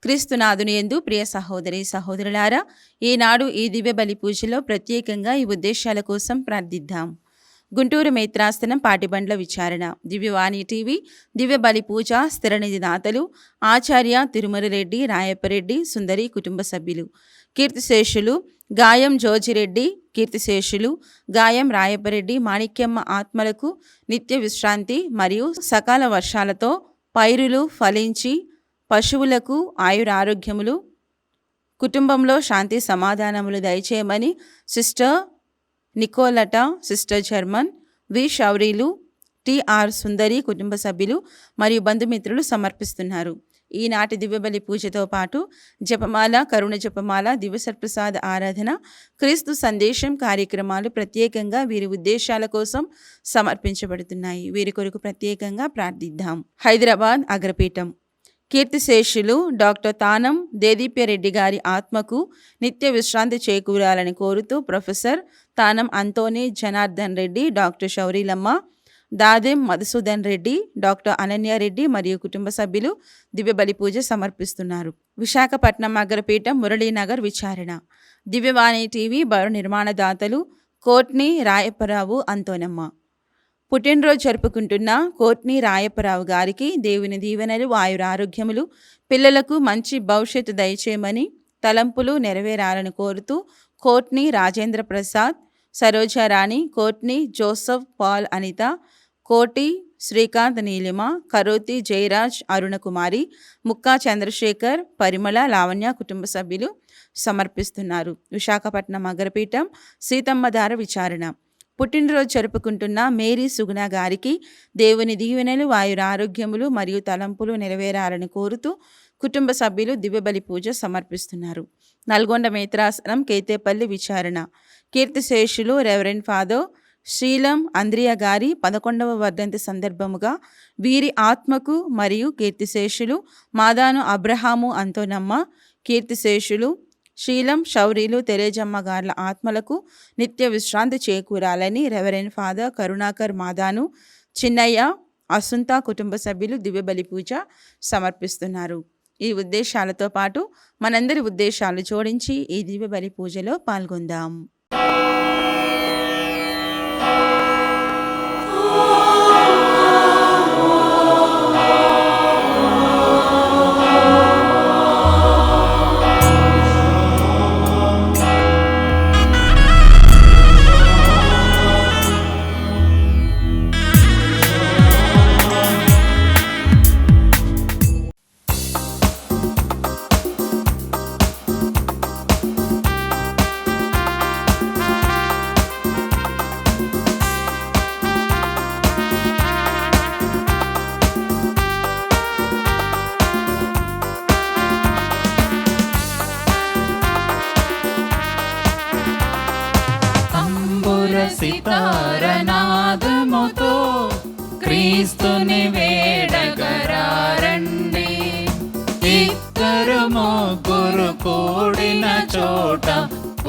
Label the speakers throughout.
Speaker 1: క్రీస్తునాథుని యందు ప్రియ సహోదరి సహోదరులారా, ఈనాడు ఈ దివ్య బలి పూజలో ప్రత్యేకంగా ఈ ఉద్దేశాల కోసం ప్రార్థిద్దాం. గుంటూరు మేత్రాసనం పాటిబండ్ల విచారణ, దివ్యవాణి టీవీ, దివ్య బలి పూజ స్థిరనిధి దాతలు ఆచార్య తిరుమలరెడ్డి రాయప్పరెడ్డి సుందరి కుటుంబ సభ్యులు, కీర్తిశేషులు గాయం జోజిరెడ్డి, కీర్తిశేషులు గాయం రాయప్పరెడ్డి మాణిక్యమ్మ ఆత్మలకు నిత్య విశ్రాంతి మరియు సకాల వర్షాలతో పైరులు ఫలించి పశువులకు ఆయురారోగ్యములు, కుటుంబంలో శాంతి సమాధానములు దయచేయమని సిస్టర్ నికోలట, సిస్టర్ జర్మన్, వి షౌరీలు, టిఆర్ సుందరి కుటుంబ సభ్యులు మరియు బంధుమిత్రులు సమర్పిస్తున్నారు. ఈనాటి దివ్యబలి పూజతో పాటు జపమాల, కరుణ జపమాల, దివ్యసత్ప్రసాద ఆరాధన, క్రీస్తు సందేశం కార్యక్రమాలు ప్రత్యేకంగా వీరి ఉద్దేశాల కోసం సమర్పించబడుతున్నాయి. వీరి కొరకు ప్రత్యేకంగా ప్రార్థిద్దాం. హైదరాబాద్ అగ్రపీఠం కీర్తిశేషులు డాక్టర్ తానం దేదీప్యరెడ్డి గారి ఆత్మకు నిత్య విశ్రాంతి చేకూరాలని కోరుతూ ప్రొఫెసర్ తానం అంతోని జనార్దన్ రెడ్డి, డాక్టర్ షౌరీలమ్మ, దాదెం మధుసూదన్ రెడ్డి, డాక్టర్ అనన్యారెడ్డి మరియు కుటుంబ సభ్యులు దివ్యబలి పూజ సమర్పిస్తున్నారు. విశాఖపట్నం అగ్రపీఠం మురళీనగర్ విచారణ, దివ్యవాణి టీవీ భవన నిర్మాణదాతలు కోట్ని రాయప్పరావు అంతోనమ్మ. పుట్టినరోజు జరుపుకుంటున్న కోట్ని రాయప్పరావు గారికి దేవుని దీవెనలు, ఆయురారోగ్యములు, పిల్లలకు మంచి భవిష్యత్తు దయచేయమని తలంపులు నెరవేరాలని కోరుతూ కోట్ని రాజేంద్ర ప్రసాద్, సరోజారాణి, కోట్ని జోసఫ్ పాల్ అనిత, కోటి శ్రీకాంత్ నీలిమ, కరోతి జయరాజ్, అరుణకుమారి, ముక్కా చంద్రశేఖర్, పరిమళ, లావణ్య కుటుంబ సభ్యులు సమర్పిస్తున్నారు. విశాఖపట్నం అగ్రపీఠం సీతమ్మధార విచారణ, పుట్టినరోజు జరుపుకుంటున్న మేరీ సుగుణ గారికి దేవుని దీవెనలు, ఆయురారోగ్యములు మరియు తలంపులు నెరవేరాలని కోరుతూ కుటుంబ సభ్యులు దివ్యబలి పూజ సమర్పిస్తున్నారు. నల్గొండ మేత్రాసనం కేతేపల్లి విచారణ, కీర్తిశేషులు రెవరెండ్ ఫాదర్ శ్రీలం అంద్రియ గారి 11వ వర్ధంతి సందర్భముగా వీరి ఆత్మకు మరియు కీర్తిశేషులు మాదాను అబ్రహాము అంతోనమ్మ, కీర్తిశేషులు శీలం షౌరీలు తెరేజమ్మ గార్ల ఆత్మలకు నిత్య విశ్రాంతి చేకూరాలని రెవరెండ్ ఫాదర్ కరుణాకర్ మాదాను, చిన్నయ్య, అసుంత కుటుంబ సభ్యులు దివ్యబలి పూజ సమర్పిస్తున్నారు. ఈ ఉద్దేశాలతో పాటు మనందరి ఉద్దేశాలు జోడించి ఈ దివ్యబలి పూజలో పాల్గొందాం.
Speaker 2: సితారనాదముతో క్రీస్తుని వేడగరారండి. ఇద్దరు ముగ్గురు కూడిన చోట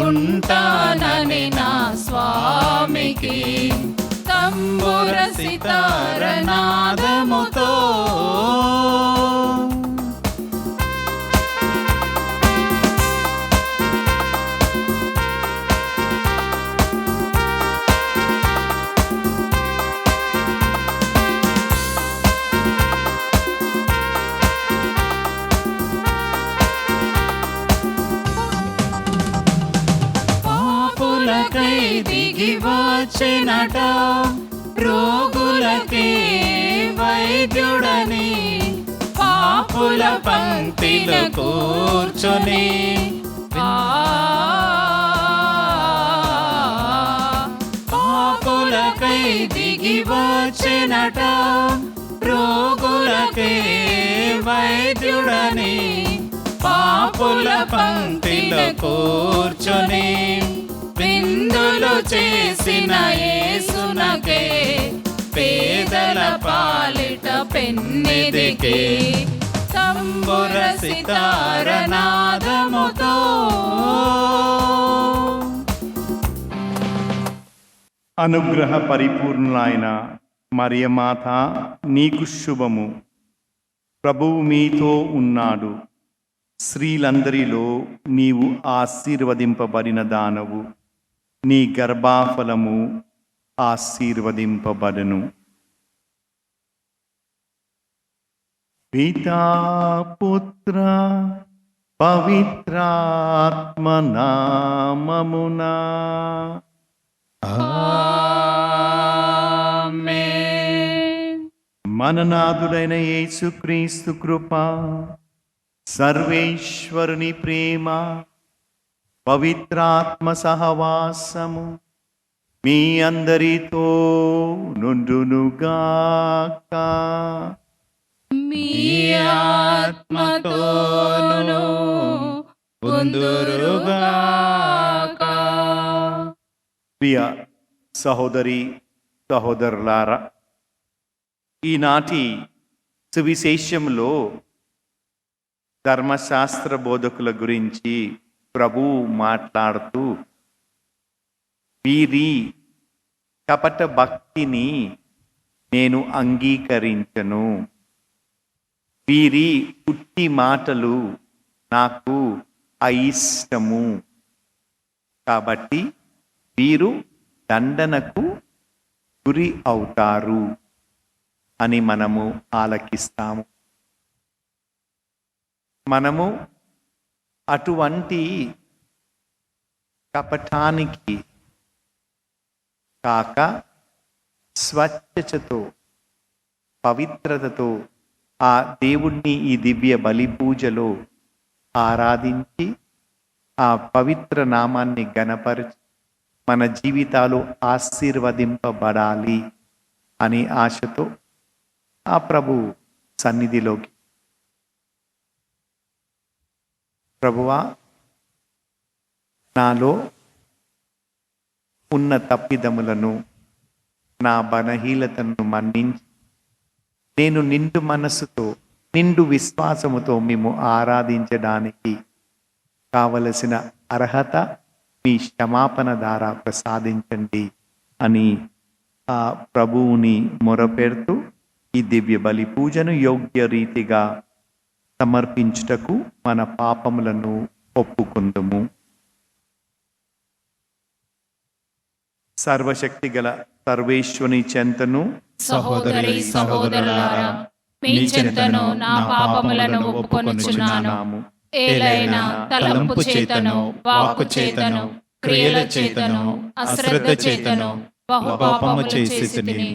Speaker 2: ఉంటానని నా స్వామికి తంబుర సితారనాదముతో దిగి వచ్చినట రోగులకే వైద్యుడని పాపుల పంక్తిలో కూర్చొని పాపులకై దిగి వచ్చినట రోగులకే వైద్యుడని పాపుల పంక్తిలో కూర్చొని విందులు చేసిన యేసునకే పేదల పాలిట పెన్నిదికే తంబుర సితారనాదముతో.
Speaker 3: అనుగ్రహ పరిపూర్ణులైన మరియమాత నీకు శుభము. ప్రభువు మీతో ఉన్నాడు. స్త్రీలందరిలో నీవు ఆశీర్వదింపబడిన దానవు, నీ గర్భఫలము ఆశీర్వదింపబడును. పితా పుత్ర పవిత్రాత్మ నామమునా
Speaker 2: ఆమేన్.
Speaker 3: మననాథుడైన యేసుక్రీస్తు కృప, సర్వేశ్వరుని ప్రేమ, పవిత్రాత్మ సహవాసము మీ అందరితో నుండునుగాక.
Speaker 2: మీ ఆత్మతోను ఉందురుగాక.
Speaker 3: ప్రియ సహోదరి సహోదరులారా, ఈనాటి సువిశేషంలో ధర్మశాస్త్ర బోధకుల గురించి ప్రభువు మాట్లాడుతూ వీరి కపట భక్తిని నేను అంగీకరించను, వీరి పుట్టి మాటలు నాకు అయిష్టము, కాబట్టి వీరు దండనకు గురి అవుతారు అని మనము ఆలకిస్తాము. మనము అటువంటి కపటానికి కాక స్వచ్ఛతతో, పవిత్రతతో ఆ దేవుణ్ణి ఈ దివ్య బలి పూజలో ఆరాధించి ఆ పవిత్ర నామాన్ని గణపరిచి మన జీవితాలు ఆశీర్వదింపబడాలి అని ఆశతో ఆ ప్రభు సన్నిధిలోకి, ప్రభువా నాలో ఉన్న తప్పిదములను, నా బలహీనతను మన్నించి నేను నిండు మనస్సుతో, నిండు విశ్వాసముతో మేము ఆరాధించడానికి కావలసిన అర్హత మీ క్షమాపణ ద్వారా ప్రసాదించండి అని ఆ ప్రభువుని మొరపెడుతూ ఈ దివ్య బలి పూజను యోగ్య రీతిగా సమర్పించుటకు మన పాపములను ఒప్పుకుందుము. సర్వశక్తి గల సర్వేశ్వని చెంతను
Speaker 2: సహోదరి సహోదరులారా, మీ చెంతను నా పాపములను ఒప్పుకొనుచున్నాను. ఏలైనా తలంపు చేతను, వాక్కు చేతను, క్రియల చేతను, అశ్రద్ధ చేతను బహుపాపము చేసితిని.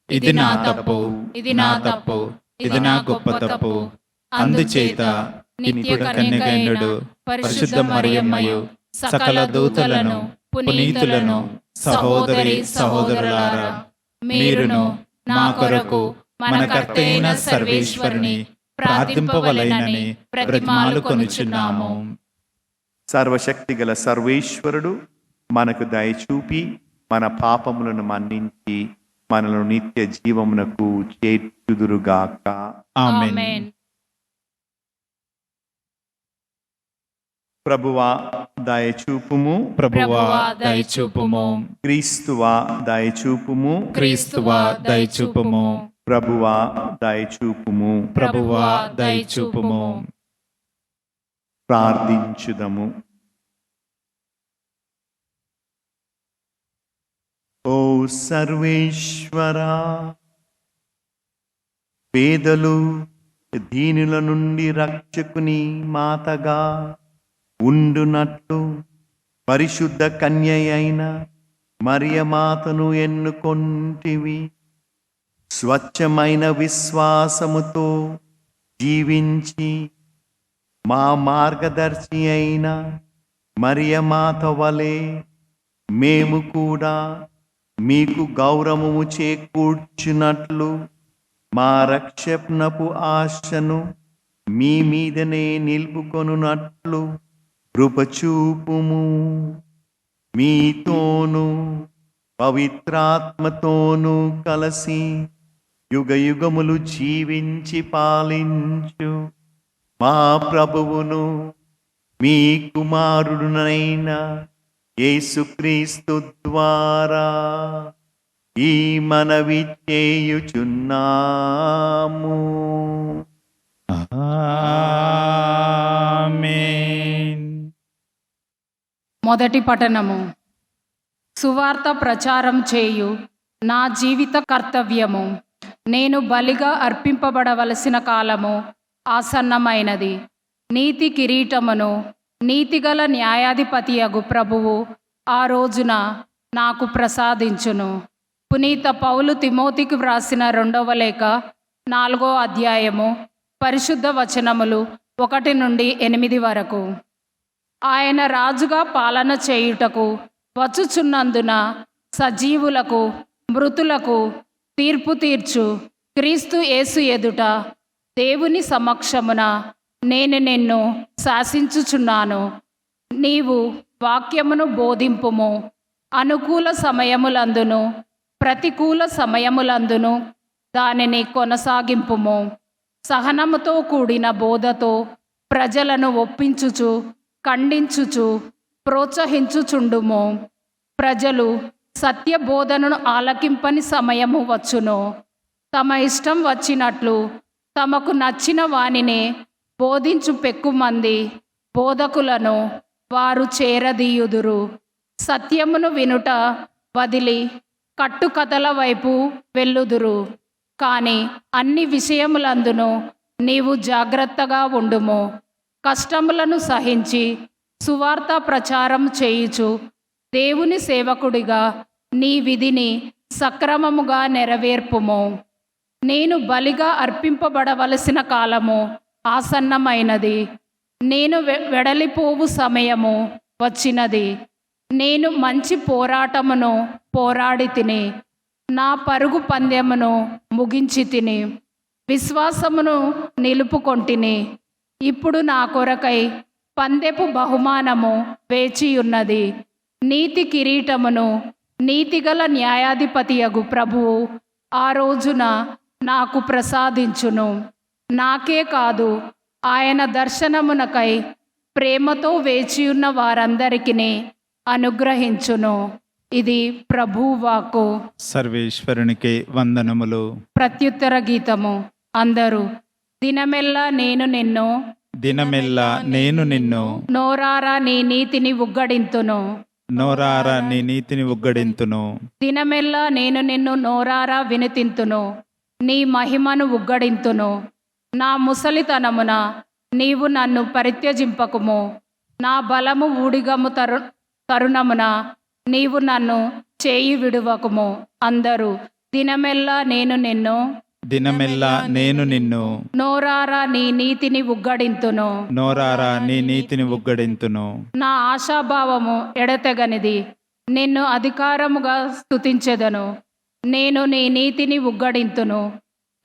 Speaker 2: ఇది నా తప్పు, ఇది నా తప్పు, ఇది నా గొప్ప తప్పు. అందుచేత నిత్య కన్యకైనడు పరిశుద్ధ మరియమ్మయు సకల దూతలను పునీతులను సహోదరి సహోదరులారా, మీరును నా కొరకు మన కర్తైన సర్వేశ్వరుని ప్రార్థింపవలెనని బ్రతిమాలుకొనుచున్నాము.
Speaker 3: సర్వశక్తి గల సర్వేశ్వరుడు మనకు దయచూపి మన పాపములను మన్నించి మనను నిత్య జీవమునకు చేర్చుదురుగాక.
Speaker 2: ఆమేన్.
Speaker 3: ప్రభువా దయచూపుము,
Speaker 2: ప్రభువా దయచూపుము,
Speaker 3: క్రీస్తువా దయచూపుము,
Speaker 2: క్రీస్తువా దయచూపుము,
Speaker 3: ప్రభువా దయచూపుము.
Speaker 2: ప్రభువా దయచూపుము.
Speaker 3: ప్రార్థించుదము. ఓ సర్వేశ్వరా, పేదలు దీనుల నుండి రక్షకుని మాతగా ఉండునట్లు పరిశుద్ధ కన్య అయిన మరియమాతను ఎన్నుకొంటివి. స్వచ్ఛమైన విశ్వాసముతో జీవించి మా మార్గదర్శి అయిన మరియమాత వలె మేము కూడా మీకు గౌరవము చేకూర్చున్నట్లు మా రక్షణపు ఆశను మీ మీదనే నిలుపుకొనున్నట్లు కృపచూపుము. మీతోను పవిత్రాత్మతోనూ కలసి యుగయుగములు జీవించి పాలించు మా ప్రభువును మీ కుమారుడునైన యేసుక్రీస్తు ద్వారా ఈ మనవి చేయుచున్నాము.
Speaker 2: ఆమేన్.
Speaker 4: మొదటి పఠనము. సువార్త ప్రచారం చేయు నా జీవిత కర్తవ్యము. నేను బలిగా అర్పింపబడవలసిన కాలము ఆసన్నమైనది. నీతి కిరీటమును నీతిగల న్యాయాధిపతియగు ప్రభువు ఆ రోజున నాకు ప్రసాదించును. పునీత పౌలు తిమోతికి వ్రాసిన 2వ లేఖ 4వ అధ్యాయము పరిశుద్ధ వచనములు 1 నుండి 8 వరకు. ఆయన రాజుగా పాలన చేయుటకు వచ్చుచున్నందున సజీవులకు మృతులకు తీర్పు తీర్చు క్రీస్తు యేసు ఎదుట దేవుని సమక్షమున నేను నిన్ను శాసించుచున్నాను. నీవు వాక్యమును బోధింపుము. అనుకూల సమయములందును ప్రతికూల సమయములందును దానిని కొనసాగింపుము. సహనముతో కూడిన బోధతో ప్రజలను ఒప్పించుచు ఖండించుచు ప్రోత్సహించుచుండుము. ప్రజలు సత్యబోధనను ఆలకింపని సమయము వచ్చును. తమ ఇష్టం వచ్చినట్లు తమకు నచ్చిన వానినే బోధించు పెక్కుమంది బోధకులను వారు చేరదీయుదురు. సత్యమును వినుట వదిలి కట్టుకథల వైపు వెళ్ళుదురు. కానీ అన్ని విషయములందును నీవు జాగ్రత్తగా ఉండుము. కష్టములను సహించి సువార్త ప్రచారం చేయుచు దేవుని సేవకుడిగా నీ విధిని సక్రమముగా నెరవేర్పుము. నేను బలిగా అర్పింపబడవలసిన కాలము ఆసన్నమైనది. నేను వెడలిపోవు సమయము వచ్చినది. నేను మంచి పోరాటమును పోరాడి తిని నా పరుగు పందెమును ముగించి తిని విశ్వాసమును నిలుపుకొంటిని. ఇప్పుడు నా కొరకై పందెపు బహుమానము వేచియున్నది. నీతి కిరీటమును నీతిగల న్యాయాధిపతియగు ప్రభువు ఆ రోజున నాకు ప్రసాదించును. నాకే కాదు, ఆయన దర్శనమునకై ప్రేమతో వేచియున్న వారందరికీ అనుగ్రహించును. ఇది ప్రభువాకు.
Speaker 2: సర్వేశ్వరునికి వందనములు.
Speaker 4: ప్రత్యుత్తర గీతము. అందరూ దినమెల్లా నేను నిన్ను
Speaker 2: దినమెల్లా నేను నిన్ను
Speaker 4: నోరారా నీ నీతిని ఉగ్గడింతును.
Speaker 2: నోరారా నీ నీతిని ఉగ్గడింతును.
Speaker 4: దినమెల్లా నేను నిన్ను నోరారా వినుతింతును. నీ మహిమను ఉగ్గడింతును. నా ముసలితనమున నీవు నన్ను పరిత్యజింపకుము. నా బలము ఊడిగము తరుణమున నీవు నన్ను చేయి విడువకుము. అందరూ దినమెల్లా నేను నిన్ను
Speaker 2: దినమెల్లా నేను నిన్ను
Speaker 4: నోరారా నీ నీతిని ఉగ్గడింతును.
Speaker 2: నోరారా నీ నీతిని ఉగ్గడింతును.
Speaker 4: నా ఆశాభావము ఎడతెగనిది. నిన్ను అధికారముగా స్తుతించెదను. నేను నీ నీతిని ఉగ్గడింతును.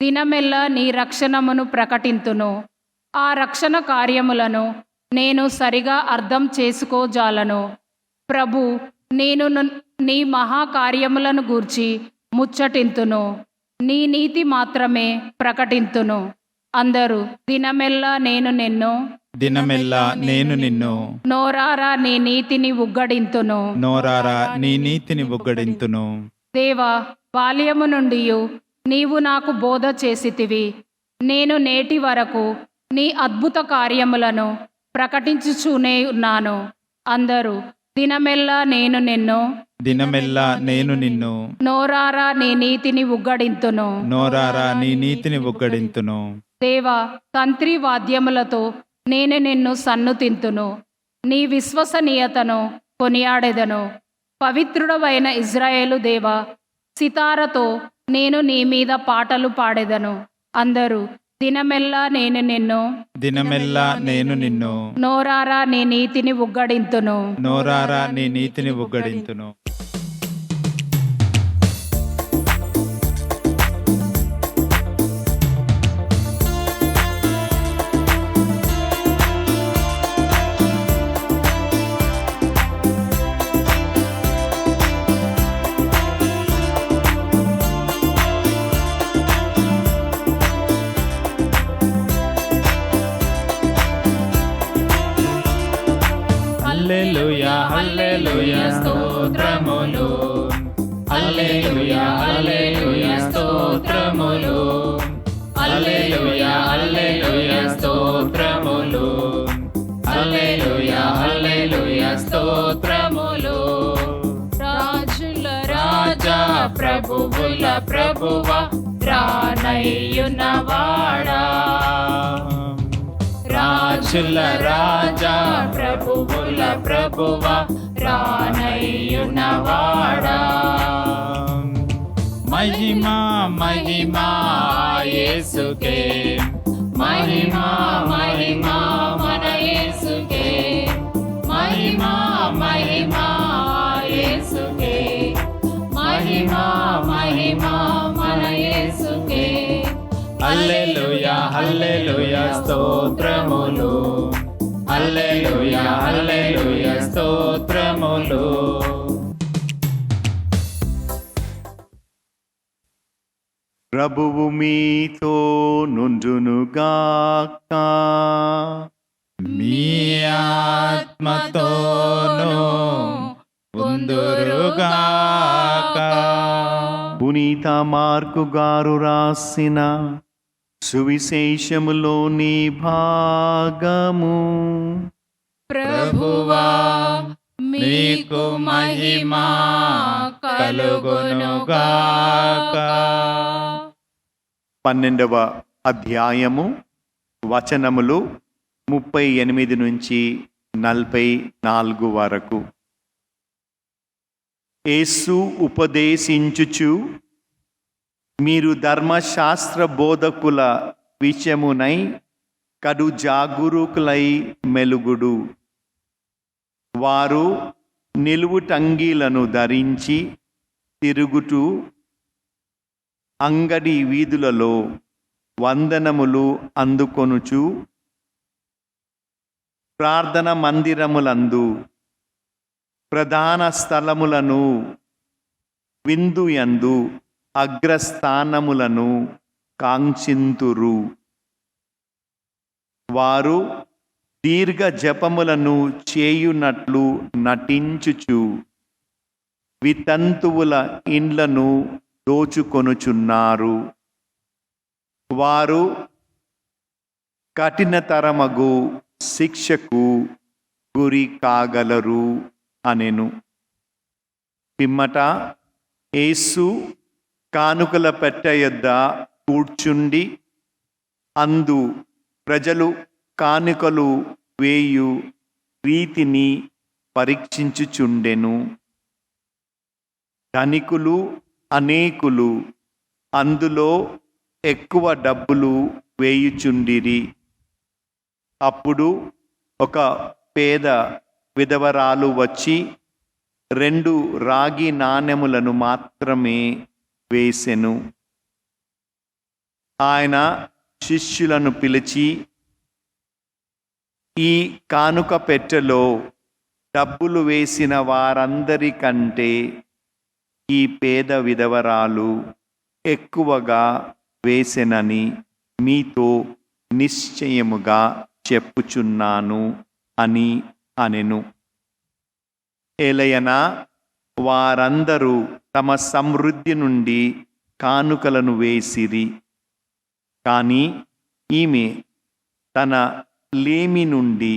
Speaker 4: దినమెల్లా నీ రక్షణమును ప్రకటింతును. ఆ రక్షణ కార్యములను నేను సరిగా అర్థం చేసుకోజాలను. ప్రభు, నేను నీ మహాకార్యములను గూర్చి ముచ్చటింతును. నీ నీతి మాత్రమే ప్రకటింతును. అందరూ దినమెల్లా నేను నిన్ను
Speaker 2: దినమెల్లా నేను నిన్ను
Speaker 4: నోరారా నీ నీతిని ఉగ్గడింతును.
Speaker 2: నోరారా నీ నీతిని ఉగ్గడింతును.
Speaker 4: దేవా, బాల్యము నుండి నీవు నాకు బోధ చేసితివి. నేను నేటి వరకు నీ అద్భుత కార్యములను ప్రకటించుచూనే ఉన్నాను. అందరూ దినమెల్లా నేను నిన్ను
Speaker 2: దినమెల్లా నేను నిన్ను
Speaker 4: నోరారా నీ నీతిని ఉగ్గడింతును.
Speaker 2: నోరారా నీ నీతిని ఉగ్గడింతును.
Speaker 4: దేవా, తంత్రి వాద్యములతో నేను నిన్ను సన్నుతింతును. నీ విశ్వసనీయతను కొనియాడెదను. పవిత్రుడవైన ఇజ్రాయేలు దేవా, సితారతో నేను నీ మీద పాటలు పాడెదను. అందరూ దినమెల్లా నేను నిన్ను
Speaker 2: దినమెల్లా నేను నిన్ను
Speaker 4: నోరారా నీ నీతిని ఉగ్గడింతును.
Speaker 2: నోరారా నీ నీతిని ఉగ్గడింతును. హల్లెలూయా హల్లెలూయా స్తోత్రములు. హల్లెలూయా హల్లెలూయా స్తోత్రములు. హల్లెలూయా హల్లెలూయా స్తోత్రములు. హల్లెలూయా హల్లెలూయా స్తోత్రములు. ప్రభువుల ప్రభువ రానయ్యున్నవాడా రాజుల రాజా ప్రభువుల ప్రభువ రానయ్యున్నవాడా మహిమా మహిమా యేసుకే మహిమా మహిమా మన యేసుకే మహిమా మహిమా యేసుకే మహిమా మహిమా మన యేసుకే హల్లెలూయా హల్లెలూయా స్తోత్రములు హల్లెలూయా హల్లెలూయా స్తోత్రములు.
Speaker 3: ప్రభువు మీతో నుండునుగాక.
Speaker 2: మీ ఆత్మతోను ఉందురుగాక.
Speaker 3: పునీత మార్కు గారు రాసిన సువిశేషములోని భాగము.
Speaker 2: ప్రభువా మీకు మహిమా కలుగునుగాక.
Speaker 3: 12వ అధ్యాయము వచనములు 38 నుంచి 44 వరకు. యేసు ఉపదేశించుచు, మీరు ధర్మశాస్త్ర బోధకుల విషయమునై కడు జాగరూకులై మెలుగుడు. వారు నిలువుటంగీలను ధరించి తిరుగుతూ అంగడి వీధులలో వందనములు అందుకొనుచు, ప్రార్థన మందిరములందు ప్రధాన స్థలములను విందుయందు అగ్రస్థానములను కాంక్షింతురు. వారు దీర్ఘ జపములను చేయునట్లు నటించుచు వితంతువుల ఇండ్లను దోచుకొనుచున్నారు. వారు కఠినతరమగు శిక్షకు గురి కాగలరు అనెను. పిమ్మట యేసు కానుకల పెట్టె యొద్ద కూర్చుండి అందు ప్రజలు కానుకలు వేయు రీతిని పరీక్షించుచుండెను. ధనికులు అనేకులు అందులో ఎక్కువ డబ్బులు వేయుచుండిరి. అప్పుడు ఒక పేద విధవరాలు వచ్చి 2 రాగి నాణెములను మాత్రమే వేసెను. ఆయన శిష్యులను పిలిచి, ఈ కానుక పెట్టెలో డబ్బులు వేసిన వారందరికంటే ఈ పేద విధవరాలు ఎక్కువగా వేసెనని మీతో నిశ్చయముగా చెప్పుచున్నాను అని అనెను. ఏలయనా వారందరూ తమ సమృద్ధి నుండి కానుకలను వేసిరి. కానీ ఈమె తన లేమి నుండి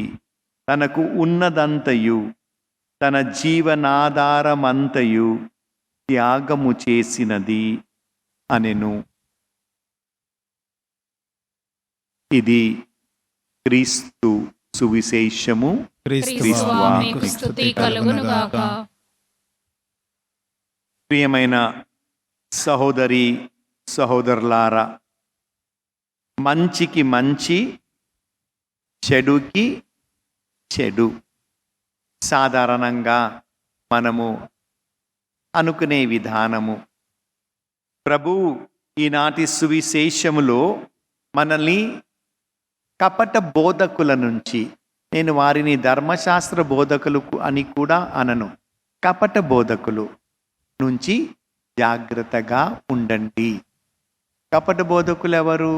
Speaker 3: తనకు ఉన్నదంతయు తన జీవనాధారమంతయు త్యాగము చేసినది అనెను. ఇది క్రీస్తు సువిశేషము.
Speaker 4: క్రీస్తువా మీకు స్తుతి కలుగునుగాక.
Speaker 3: ప్రియమైన సహోదరి సహోదరులారా, మంచికి మంచి, చెడుకి చెడు సాధారణంగా మనము అనుకునే విధానము. ప్రభువు ఈనాటి సువిశేషములో మనల్ని కపట బోధకుల నుంచి, నేను వారిని ధర్మశాస్త్ర బోధకులు అని కూడా అనను, కపట బోధకులు నుంచి జాగ్రత్తగా ఉండండి. కపట బోధకులు ఎవరు?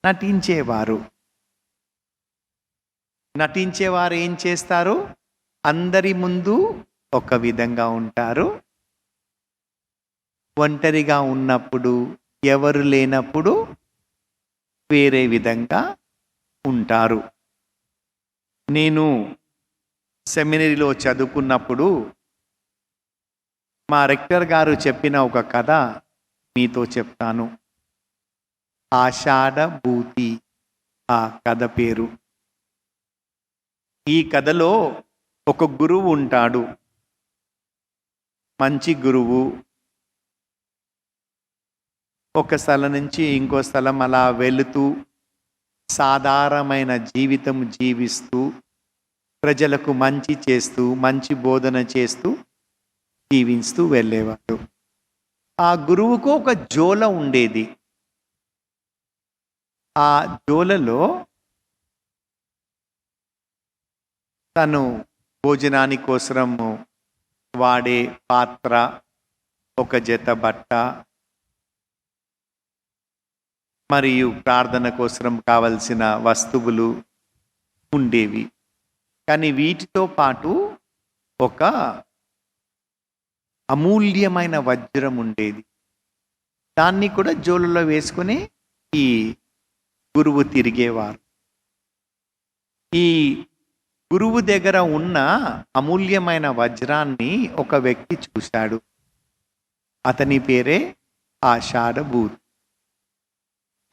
Speaker 3: నటించేవారు. నటించేవారు ఏం చేస్తారు? అందరి ముందు ఒక విధంగా ఉంటారు, ఒంటరిగా ఉన్నప్పుడు, ఎవరు లేనప్పుడు వేరే విధంగా ఉంటారు. నేను సెమినరీలో చదువుకున్నప్పుడు మా రెక్టర్ గారు చెప్పిన ఒక కథ మీతో చెప్తాను. ఆషాఢ భూతి ఆ కథ పేరు. ఈ కథలో ఒక గురువు ఉంటాడు, మంచి గురువు. ఒక స్థలం నుంచి ఇంకో స్థలం అలా వెళుతూ సాధారణమైన జీవితం జీవిస్తూ ప్రజలకు మంచి చేస్తూ మంచి బోధన చేస్తూ జీవిస్తూ వెళ్ళేవాడు. ఆ గురువుకు ఒక జోల ఉండేది. ఆ జోలలో తను భోజనాని కోసము వాడే పాత్ర, ఒక జత బట్ట, మరియు ప్రార్థన కోసం కావలసిన వస్తువులు ఉండేవి. కానీ వీటితో పాటు ఒక అమూల్యమైన వజ్రం ఉండేది. దాన్ని కూడా జోలులో వేసుకుని ఈ గురువు తిరిగేవారు. ఈ గురువు దగ్గర ఉన్న అమూల్యమైన వజ్రాన్ని ఒక వ్యక్తి చూశాడు. అతని పేరే ఆషాఢ భూతి.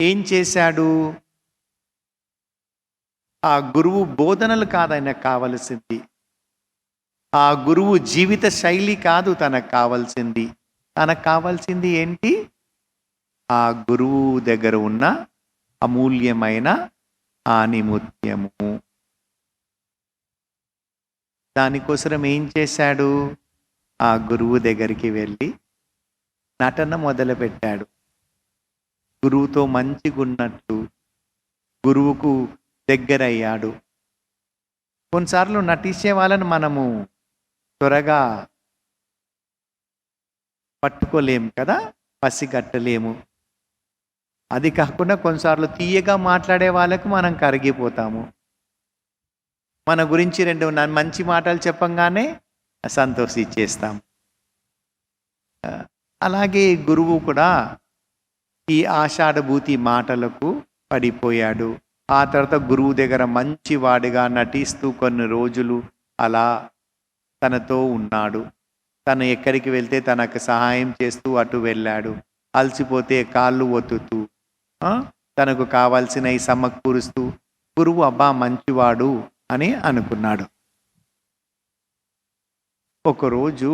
Speaker 3: ఏం చేశాడు? ఆ గురువు బోధనలు కాదు ఆయనకు కావలసింది, ఆ గురువు జీవిత శైలి కాదు తనకు కావాల్సింది. తనకు కావాల్సింది ఏంటి? ఆ గురువు దగ్గర ఉన్న అమూల్యమైన ఆణిముత్యము. దానికోసం ఏం చేశాడు? ఆ గురువు దగ్గరికి వెళ్ళి నటన మొదలుపెట్టాడు. గురువుతో మంచిగున్నట్టు గురువుకు దగ్గరయ్యాడు. కొన్నిసార్లు నటించే వాళ్ళని మనము త్వరగా పట్టుకోలేము కదా, పసిగట్టలేము. అది కాకుండా కొన్నిసార్లు తీయగా మాట్లాడే వాళ్ళకు మనం కరిగిపోతాము. మన గురించి రెండు మంచి మాటలు చెప్పంగానే సంతోషించేస్తాం. అలాగే గురువు కూడా ఈ ఆషాఢభూతి మాటలకు పడిపోయాడు. ఆ తర్వాత గురువు దగ్గర మంచి వాడిగా నటిస్తూ కొన్ని రోజులు అలా తనతో ఉన్నాడు. తను ఎక్కడికి వెళ్తే తనకు సహాయం చేస్తూ అటు వెళ్ళాడు. అలసిపోతే కాళ్ళు ఒత్తుతూ తనకు కావాల్సినవి సమకూరుస్తూ గురువు అబ్బా మంచివాడు అని అనుకున్నాడు. ఒకరోజు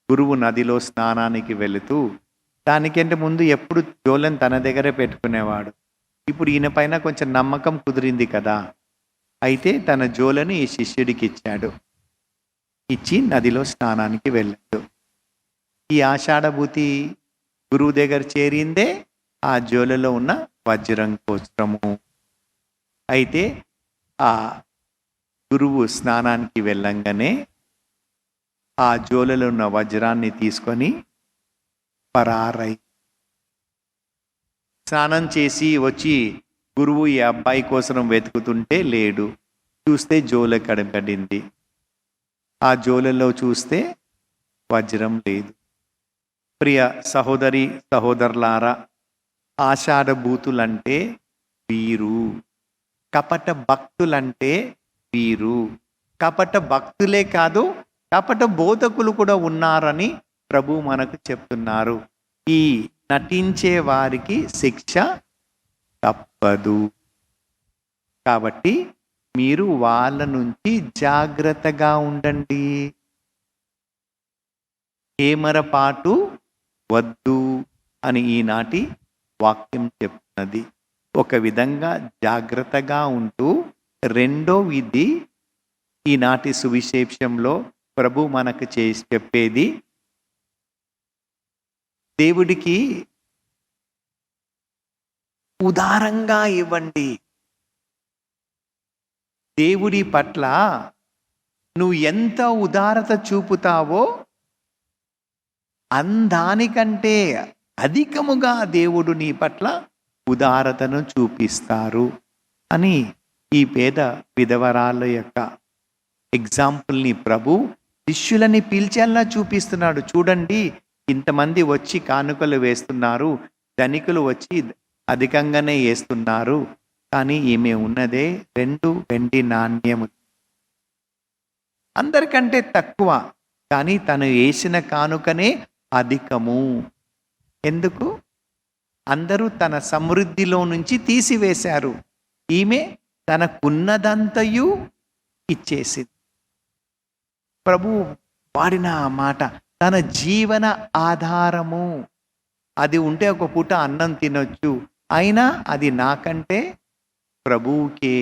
Speaker 3: గురువు నదిలో స్నానానికి వెళుతూ, దానికంటే ముందు ఎప్పుడు జోలను తన దగ్గరే పెట్టుకునేవాడు. ఇప్పుడు ఈయన పైన కొంచెం నమ్మకం కుదిరింది కదా, అయితే తన జోలని ఈ శిష్యుడికి ఇచ్చాడు. ఇచ్చి నదిలో స్నానానికి వెళ్ళాడు. ఈ ఆషాఢభూతి గురువు దగ్గర చేరిందే ఆ జోలలో ఉన్న వజ్రం కోసము. అయితే ఆ గురువు స్నానానికి వెళ్ళంగానే ఆ జోలలో ఉన్న వజ్రాన్ని తీసుకొని పరారై స్నానం చేసి వచ్చి గురువు ఈ అబ్బాయి కోసం వెతుకుతుంటే లేడు. చూస్తే జోల కడబడింది. ఆ జోలలో చూస్తే వజ్రం లేదు. ప్రియ సహోదరి సహోదరులారా, ఆషాఢభూతులంటే వీరు, కపట భక్తులంటే వీరు. కపట భక్తులే కాదు, కపట బోధకులు కూడా ఉన్నారని ప్రభు మనకు చెప్తున్నారు. ఈ నటించే వారికి శిక్ష తప్పదు. కాబట్టి మీరు వాళ్ళ నుంచి జాగ్రత్తగా ఉండండి. ఏమరపాటు వద్దు అని ఈనాటి వాక్యం చెప్తున్నది. ఒక విధంగా జాగ్రత్తగా ఉంటూ, రెండో విధి ఈనాటి సువిశేషంలో ప్రభు మనకు చేసి చెప్పేది, దేవుడికి ఉదారంగా ఇవ్వండి. దేవుడి పట్ల నువ్వు ఎంత ఉదారత చూపుతావో అందానికంటే అధికముగా దేవుడు నీ పట్ల ఉదారతను చూపిస్తారు అని ఈ పేద విధవరాల యొక్క ఎగ్జాంపుల్ని ప్రభు శిష్యులని పిలిచేలా చూపిస్తున్నాడు. చూడండి, ఇంతమంది వచ్చి కానుకలు వేస్తున్నారు, ధనికులు వచ్చి అధికంగానే వేస్తున్నారు, కానీ ఈమె ఉన్నదే 2 వెండి నాణ్యము, అందరికంటే తక్కువ. కానీ తను వేసిన కానుకనే అధికము. ఎందుకు? అందరూ తన సమృద్ధిలో నుంచి తీసివేశారు. ఈమె తనకున్నదంతయు ఇచ్చేసింది. ప్రభు వాడిన ఆ మాట తన జీవన ఆధారము. అది ఉంటే ఒక పూట అన్నం తినొచ్చు, అయినా అది నాకంటే ప్రభువుకే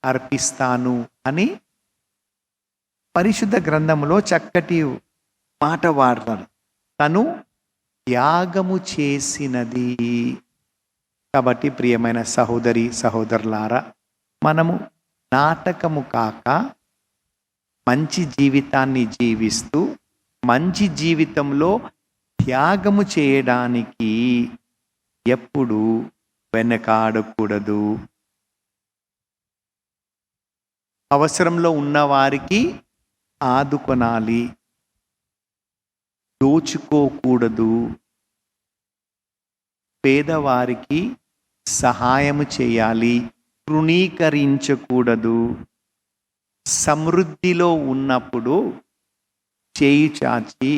Speaker 3: అర్పిస్తాను అని పరిశుద్ధ గ్రంథంలో చక్కటి మాట వాడతారు. తను త్యాగము చేసినది. కాబట్టి ప్రియమైన సహోదరి సహోదరులారా, మనము నాటకము కాక మంచి జీవితాన్ని జీవిస్తూ మంచి జీవితంలో త్యాగము చేయడానికి ఎప్పుడు వెనకాడకూడదు. అవసరంలో ఉన్నవారికి ఆదుకొనాలి, దోచుకోకూడదు. పేదవారికి సహాయము చేయాలి, తృణీకరించకూడదు. సమృద్ధిలో ఉన్నప్పుడు చేయి చాచి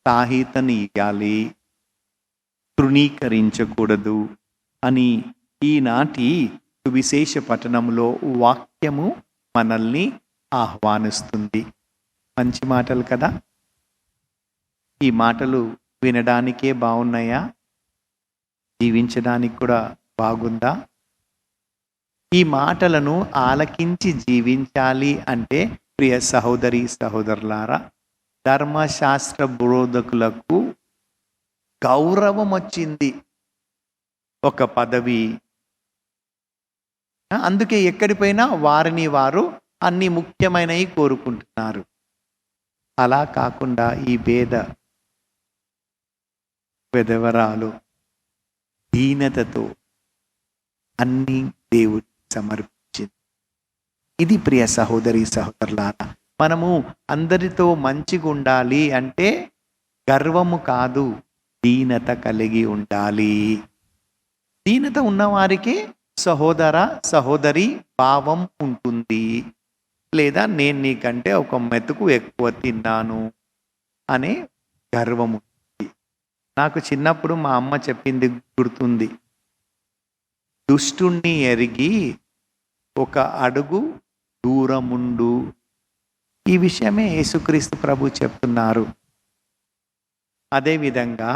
Speaker 3: తాహితని ఇవ్వాలి, తృణీకరించకూడదు అని ఈనాటి సువిశేష పఠనంలో వాక్యము మనల్ని ఆహ్వానిస్తుంది. మంచి మాటలు కదా? ఈ మాటలు వినడానికే బాగున్నాయా? జీవించడానికి కూడా బాగుందా? ఈ మాటలను ఆలకించి జీవించాలి అంటే ప్రియ సహోదరి సహోదరులారా, ధర్మశాస్త్ర బోధకులకు గౌరవం వచ్చింది, ఒక పదవి. అందుకే ఎక్కడిపోయినా వారిని వారు అన్ని ముఖ్యమైనవి కోరుకుంటున్నారు. అలా కాకుండా ఈ వెధవరాలు దీనతతో అన్ని దేవుడు సమర్పించింది. ఇది ప్రియ సహోదరి సహోదరులారా, మనము అందరితో మంచిగా ఉండాలి అంటే గర్వము కాదు, దీనత కలిగి ఉండాలి. దీనత ఉన్నవారికి సహోదర సహోదరి భావం ఉంటుంది. లేదా నేను నీకంటే ఒక మెతుకు ఎక్కువ తిన్నాను అనే గర్వం ఉంటుంది. నాకు చిన్నప్పుడు మా అమ్మ చెప్పింది గుర్తుంది, దుష్టుణ్ణి ఎరిగి ఒక అడుగు దూరముండు. ఈ విషయమే యేసుక్రీస్తు ప్రభు చెప్తున్నారు. అదేవిధంగా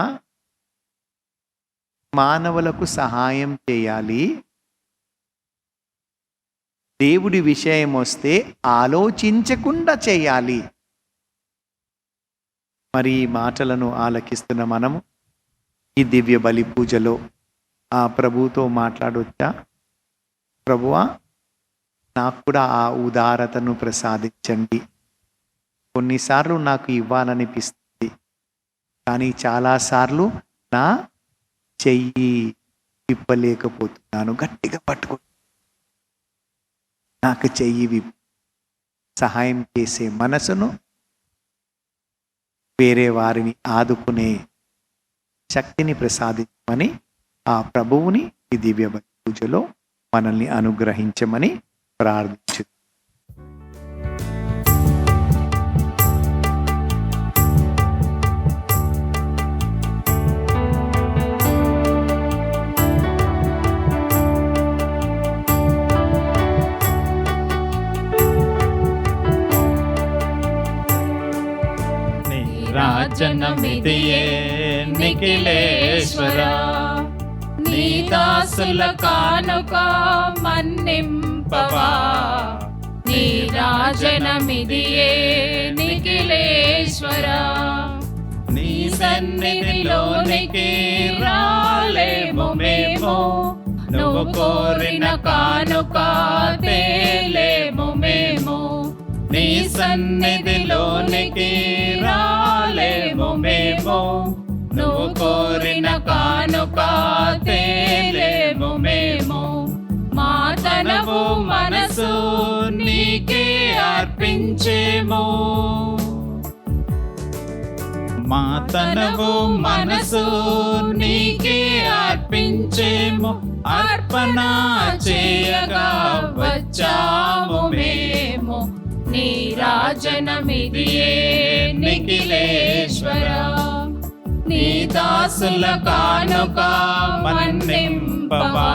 Speaker 3: మానవులకు సహాయం చేయాలి. దేవుడి విషయం వస్తే ఆలోచించకుండా చేయాలి. మరి ఈ మాటలను ఆలకిస్తున్న మనము ఈ దివ్య బలి పూజలో ఆ ప్రభువుతో మాట్లాడొచ్చా? ప్రభువా, నాకు కూడా ఆ ఉదారతను ప్రసాదించండి. కొన్నిసార్లు నాకు ఇవ్వాలనిపిస్తుంది, కానీ చాలాసార్లు నా చెయ్యి విప్పలేకపోతున్నాను. గట్టిగా పట్టుకో, నాకు చెయ్యి సహాయం చేసే మనసును, వేరే వారిని ఆదుకునే శక్తిని ప్రసాదించమని ఆ ప్రభువుని ఈ దివ్య పూజలో మనల్ని అనుగ్రహించమని ప్రార్థించు.
Speaker 2: రాజనమిదియే నిఖిలేశ్వరా,
Speaker 4: నీ దాసుల కానుక మన్నింపవా. నీ రాజనమిదియే నిఖిలేశ్వరా,
Speaker 2: నీ సన్నిధిలోనికి రాలేము మేము, నువ్వు కోరిన కానుక తేలేము మేము. నీ సన్నిధిలోనికి రాలేము మేము, నువ్వు కోరిన కానుక తేలేము మేము.
Speaker 4: మా తనవు
Speaker 2: మనసు నీకే అర్పించేము, మా తనవు మనసు నీకే అర్పించేము. అర్పణ చేయగా వచ్చాము మేము,
Speaker 4: నీ రాజనమిదియే నిఖిలేశ్వర నీ దాసుల కానుక మన్నింపవా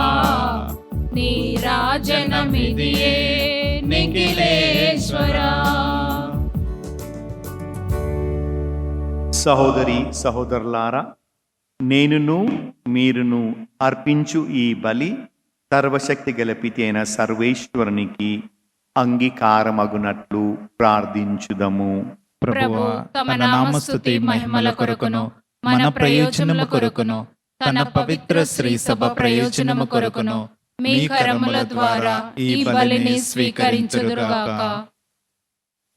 Speaker 4: నీ రాజనమిదియే నిఖిలేశ్వర
Speaker 3: సహోదరి సహోదరులారా, నేనును మీరును అర్పించు ఈ బలి సర్వశక్తి గల పితి అయిన సర్వేశ్వరునికి అంగీకారమగునట్లు ప్రార్థించుదము.
Speaker 2: ప్రభువా, తమ నామస్తుతి మహిమల కొరకును మన ప్రయోజనము కొరకును తన పవిత్ర శ్రీ సభ ప్రయోజనము కొరకును మీ కరముల ద్వారా ఈ బలిని స్వీకరించుదురుగాక.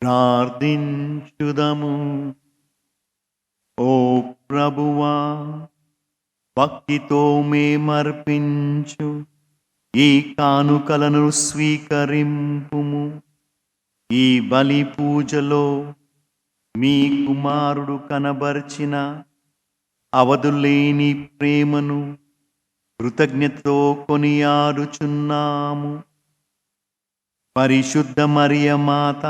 Speaker 3: ప్రార్థించుదము. ఓ ప్రభువా, భక్తితో మేమర్పించు ఈ కానుకలను స్వీకరింపుము. ఈ బలి పూజలో మీ కుమారుడు కనబర్చిన అవధులేని ప్రేమను కృతజ్ఞతతో కొనియాడుచున్నాము. పరిశుద్ధ మరియ మాత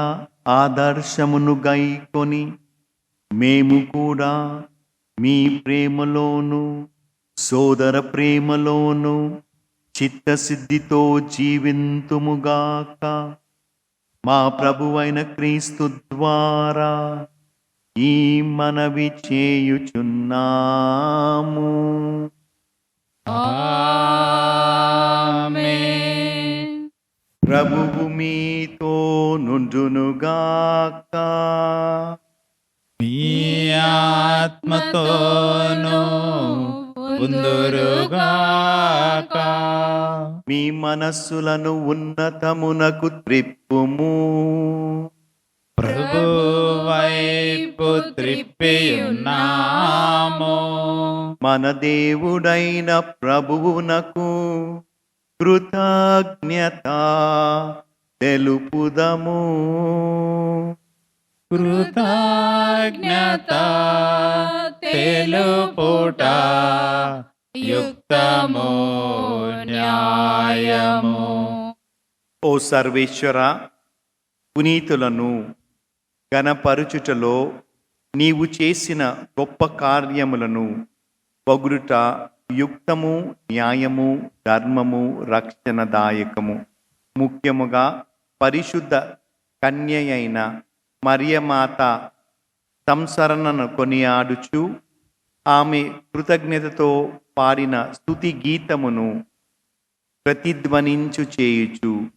Speaker 3: ఆదర్శమును గైకొని మేము కూడా మీ ప్రేమలోను సోదర ప్రేమలోను చిత్తశుద్ధితో జీవింతుముగాక. మా ప్రభువైన క్రీస్తు ద్వారా ఈ మనవి చేయుచున్నాము.
Speaker 4: ఆమేన్.
Speaker 3: ప్రభువు మీతో నుండునుగాక.
Speaker 2: మీ ఆత్మతోను ఉందురుగాక.
Speaker 3: మీ మనస్సులను ఉన్నతమునకు త్రిప్పుము.
Speaker 2: ప్రభు వైపు త్రిప్పియున్నాము.
Speaker 3: మన దేవుడైన ప్రభువునకు కృతజ్ఞత తెలుపుదము.
Speaker 2: కృతజ్ఞత తెలుపుట యుక్తము న్యాయము.
Speaker 3: ఓ సర్వేశ్వర, పునీతులను గణపరుచుటలో నీవు చేసిన గొప్ప కార్యములను పొగుడుట యుక్తము, న్యాయము, ధర్మము, రక్షణదాయకము. ముఖ్యముగా పరిశుద్ధ కన్యయైన మరియమాత సంసరణను కొనియాడుచు ఆమె కృతజ్ఞతతో పాడిన స్తుతి గీతమును ప్రతిధ్వనించు చేయుచు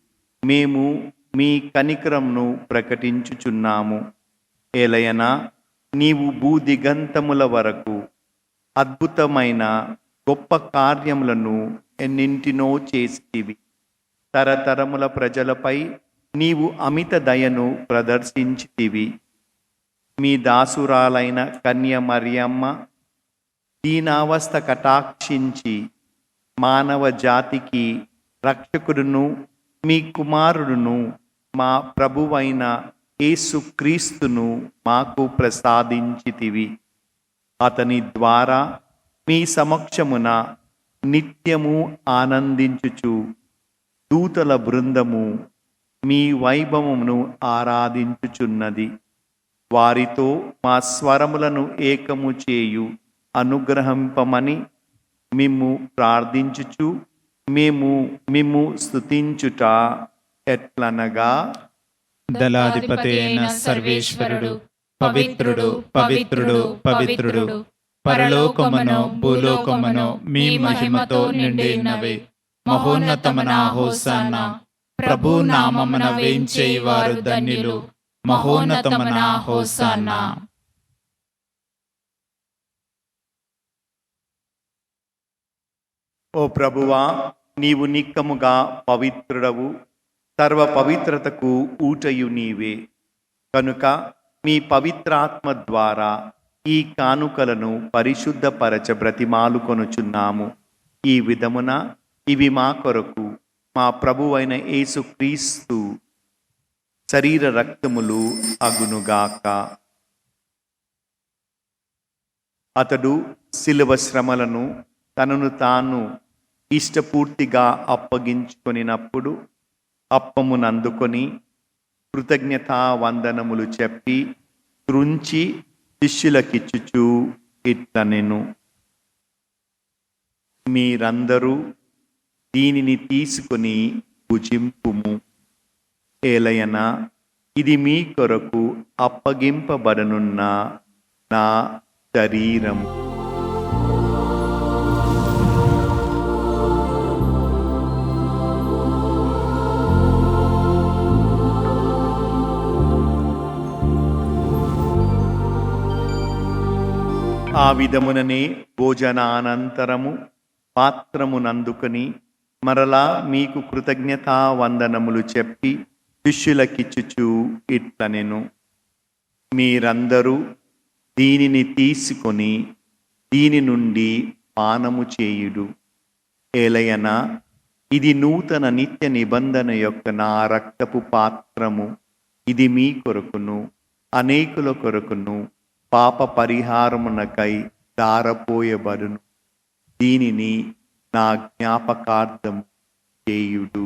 Speaker 3: మేము మీ కనికరంను ప్రకటించుచున్నాము. ఏలయనా, నీవు భూదిగంతముల వరకు అద్భుతమైన గొప్ప కార్యములను ఎన్నింటినో చేసితివి. తరతరముల ప్రజలపై నీవు అమిత దయను ప్రదర్శించితివి. మీ దాసురాలైన కన్య మరియమ్మ దీనావస్థ కటాక్షించి మానవ జాతికి రక్షకుడును మీ కుమారుడును మా ప్రభువైన యేసుక్రీస్తును మాకు ప్రసాదించితివి. అతని ద్వారా మీ సమక్షమున నిత్యము ఆనందించుచు దూతల బృందము మీ వైభవమును ఆరాధించుచున్నది. వారితో మా స్వరములను ఏకము చేయు అనుగ్రహింపమని మిమ్ము ప్రార్థించుచు మేము మిమ్ము స్తుతించుట ఎట్లనగా,
Speaker 2: దళాధిపతి అయిన సర్వేశ్వరుడు పవిత్రుడు పవిత్రుడు పవిత్రుడు, పరలోకమును భూలోకమును మీ మహిమతో నిండినవి. మహోన్నతమున హోసన్నా. ప్రభు నామమున వేంచేయువారు ధన్యులు. మహోన్నతమున హోసన్నా.
Speaker 3: ఓ ప్రభువా, నీవు నిక్కముగా పవిత్రుడవు, సర్వ పవిత్రతకు ఊటయు నీవే. కనుక మీ పవిత్రాత్మ ద్వారా ఈ కానుకలను పరిశుద్ధపరచ బ్రతిమాలుకొనుచున్నాము. ఈ విధమున ఇవి మా కొరకు మా ప్రభువైన యేసుక్రీస్తు శరీర రక్తములు అగునుగాక. అతడు శిలువ శ్రమలను తనను తాను ఇష్టపూర్తిగా అప్పగించుకొనినప్పుడు అప్పమునందుకొని కృతజ్ఞతా వందనములు చెప్పి త్రుంచి శిష్యులకిచ్చుచు ఇట్లనెను, మీరందరూ దీనిని తీసుకొని భుజింపుము. ఏలయనా ఇది మీ కొరకు అప్పగింపబడనున్న నా శరీరం. ఆ విధముననే భోజనానంతరము పాత్రమునందుకొని మరలా మీకు కృతజ్ఞతా వందనములు చెప్పి శిష్యులకిచ్చుచు ఇట్లనెను, మీరందరూ దీనిని తీసుకొని దీని నుండి పానము చేయుడు. ఏలయనా ఇది నూతన నిత్య నిబంధన యొక్క నా రక్తపు పాత్రము. ఇది మీ కొరకును అనేకుల కొరకును పాప పరిహారమునకై దారపోయబడును. దీనిని నా జ్ఞాపకార్థం చేయుడు.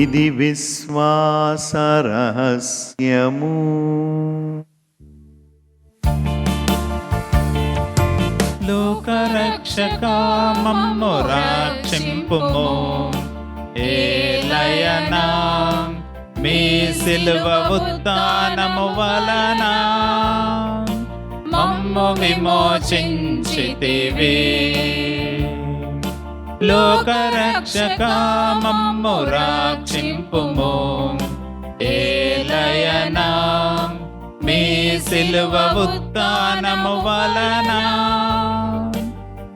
Speaker 3: ఇది విశ్వాస రహస్యము.
Speaker 2: లోకరక్షక మమ్ము రక్షింపుము. ఏలయనా మీ సిలువ ఉత్థానము వలన మమ్ము విమోచించితివి. లోకరక్షక మమ్ము రక్షింపుము. ఏలయనా మీ సిలువ ఉత్థానము వలన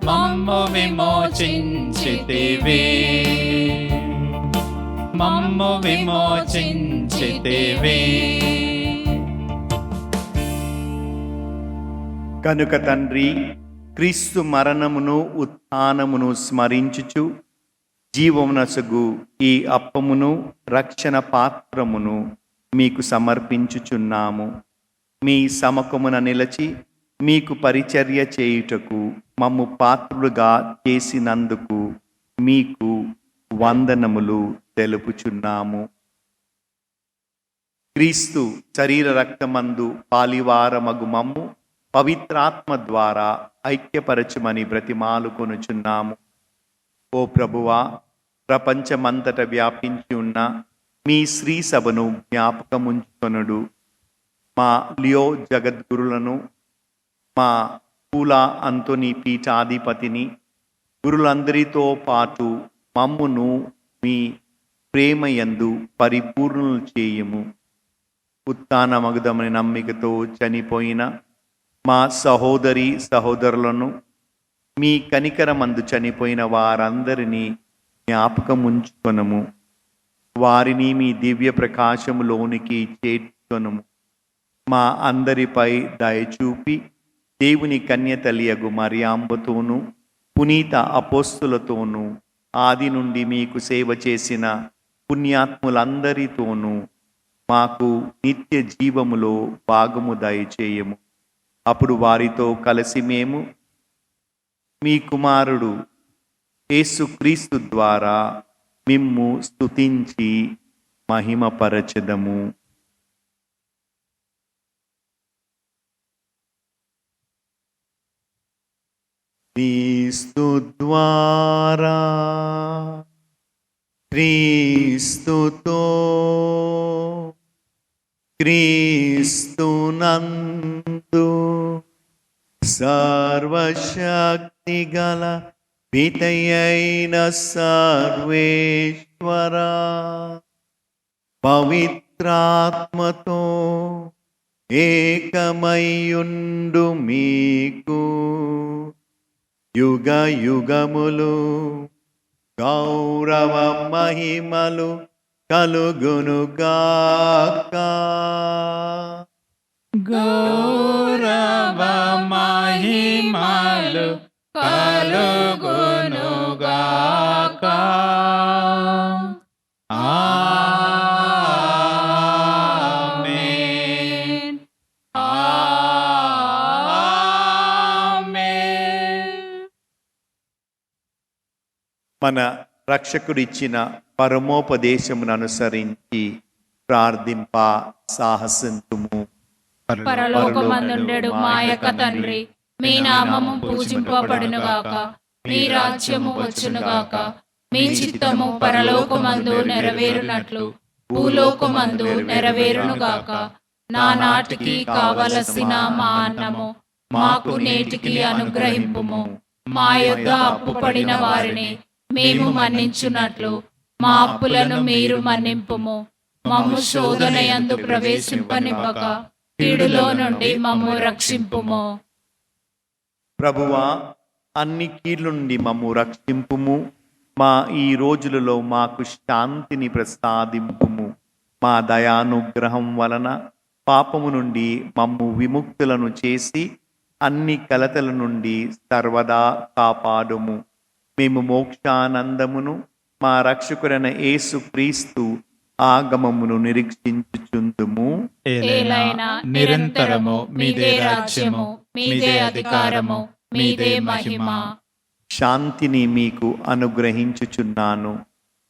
Speaker 2: మమ్ము విమోచించితివి. మమ్ము విమోచించితివి.
Speaker 3: కనుక తండ్రి, క్రీస్తు మరణమును ఉత్థానమును స్మరించుచు జీవమునసగు ఈ అప్పమును రక్షణ పాత్రమును మీకు సమర్పించుచున్నాము. మీ సముఖమున నిలచి మీకు పరిచర్య చేయుటకు మమ్ము పాత్రులుగా చేసినందుకు మీకు వందనములు తెలుపుచున్నాము. క్రీస్తు శరీర రక్తమందు పాలివారమగు మమ్ము పవిత్రాత్మ ద్వారా ఐక్యపరచుమని బ్రతిమాలుకొనుచున్నాము. ఓ ప్రభువా, ప్రపంచమంతట వ్యాపించి ఉన్న మీ శ్రీ సభను జ్ఞాపకముంచుకొనుడు. మా లియో జగద్గురులను, మా పూలా అంతోని పీఠాధిపతిని, గురులందరితో పాటు మమ్మును మీ ప్రేమయందు పరిపూర్ణులు చేయుము. ఉత్థానమగుదమని నమ్మికతో చనిపోయిన మా సహోదరి సహోదరులను, మీ కనికరమందు చనిపోయిన వారందరినీ జ్ఞాపకముంచుకొనుము. వారిని మీ దివ్య ప్రకాశములోనికి చేర్చుకొనుము. మా అందరిపై దయచూపి దేవుని కన్యతలియగు మరియాంబతోనూ పునీత అపోస్తులతోనూ ఆది నుండి మీకు సేవ చేసిన పుణ్యాత్ములందరితోనూ మాకు నిత్య జీవములో భాగము దయచేయము. అప్పుడు వారితో కలిసి మేము మీ కుమారుడు యేసుక్రీస్తు ద్వారా మిమ్ము స్తుతించి మహిమపరచెదము. క్రీస్తు ద్వారా, క్రీస్తుతో, క్రీస్తునందు సర్వశక్తి గల పితయైన సర్వేశ్వరా, పవిత్రాత్మతో ఏకమయ్యుండు మీకు యుగ యుగములు గౌరవ మహిమలు కలుగునుగాక.
Speaker 2: గౌరవ మహిమలు కలుగునుగాక. ఆమేన్.
Speaker 3: మన రక్షకుడిచ్చిన పరమోపదేశమును అనుసరించి ప్రార్థింప సాహసింతుము.
Speaker 4: పరలోకమందుండెడు మా యొక్క తండ్రి, మీ నామము పూజింపబడునుగాక, మీ రాజ్యము వచ్చునుగాక, మీ చిత్తము పరలోకమందు నెరవేరునట్లు భూలోకమందు నెరవేరునుగాక. నానాటికి కావలసిన మా అన్నము మాకు నేటికి అనుగ్రహింపుము. మా యొద్ద అప్పు పడిన వారిని మేము మన్నించున్నట్లు మా అప్పులను మీరు మన్నింపుము. మమ్ము శోధనయందు ప్రవేశింపనివ్వక కీడులో నుండి మమ్ము రక్షింపుము.
Speaker 3: ప్రభువా, అన్ని కీళ్ళ నుండి మమ్ము రక్షింపుము. మా ఈ రోజులలో మాకు శాంతిని ప్రసాదింపుము. మా దయానుగ్రహం వలన పాపము నుండి మమ్ము విముక్తులను చేసి అన్ని కలతల నుండి సర్వదా కాపాడుము. మేము మోక్షానందమును మా రక్షకుడైన యేసు క్రీస్తు ఆగమమును నిరీక్షించుచుందుము.
Speaker 2: ఏలైనా నిరంతరము మీదే రాజ్యము, మీదే అధికారము, మీదే మహిమ.
Speaker 3: శాంతిని మీకు అనుగ్రహించుచున్నాను,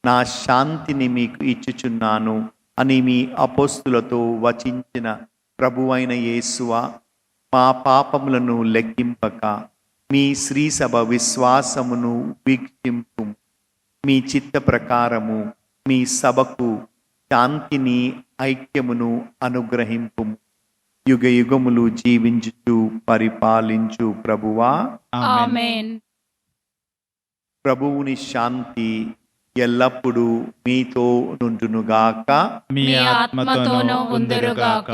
Speaker 3: నా శాంతిని మీకు ఇచ్చుచున్నాను అని మీ అపోస్తులతో వచించిన ప్రభువైన యేసువా, మా పాపములను లెక్కింపక మీ శ్రీసభ విశ్వాసమును వీక్షింపు. మీ చిత్త ప్రకారము మీ సభకు శాంతిని ఐక్యమును అనుగ్రహింపు. యుగ యుగములు జీవించుచు పరిపాలించు ప్రభువా.
Speaker 4: ఆమేన్.
Speaker 3: ప్రభువుని శాంతి ఎల్లప్పుడూ మీతో నుండునుగాక,
Speaker 2: మీ ఆత్మతోనూ ఉందురుగాక.